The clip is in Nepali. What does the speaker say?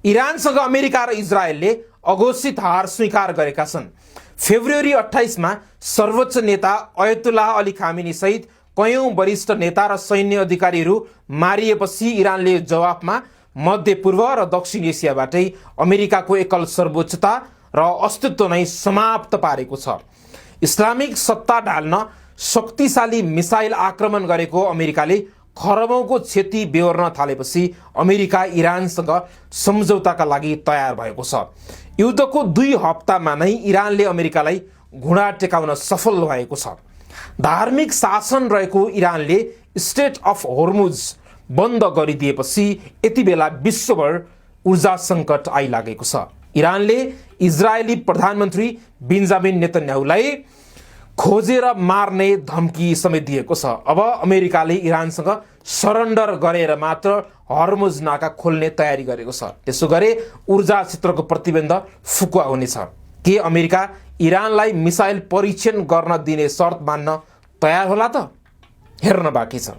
इरानसँग अमेरिका र इजरायलले अघोषित हार स्वीकार गरेका छन्। फेब्रुअरी 28 मा सर्वोच्च नेता अयतुल्लाह अली खामेनी सहित कयौं वरिष्ठ नेता र सैन्य अधिकारीहरू मारिएपछि इरानले जवाफमा मध्यपूर्व र दक्षिण एसियाबाटै अमेरिकाको एकल सर्वोच्चता र अस्तित्व नै समाप्त पारेको छ। इस्लामिक सत्ता ढाल्न शक्तिशाली मिसाइल आक्रमण गरेको अमेरिकाले खरबौंको क्षति बेहोर्न थालेपछि अमेरिका इरानसँग सम्झौताका लागि तयार भएको छ। युद्धको 2 हप्तामा नै इरानले अमेरिकालाई घुँडा टेकाउन सफल भएको छ। धार्मिक शासन रहेको इरानले स्ट्रेट अफ होर्मुज बन्द गरिदिएपछि यति बेला विश्वभर ऊर्जा सङ्कट आइलागेको छ। इरानले इजरायली प्रधानमन्त्री बेन्जामिन नेतन्याहुलाई खोजेर मार्ने धम्की समेत दिएको छ। अब अमेरिकाले इरानसँग सरेन्डर गरेर मात्र हर्मुज नाका खोल्ने तयारी गरेको छ। त्यसो गरे ऊर्जा क्षेत्रको प्रतिबन्ध फुकुवा हुनेछ। के अमेरिका इरानलाई मिसाइल परीक्षण गर्न दिने शर्त मान्न तयार होला त? हेर्न बाँकी छ।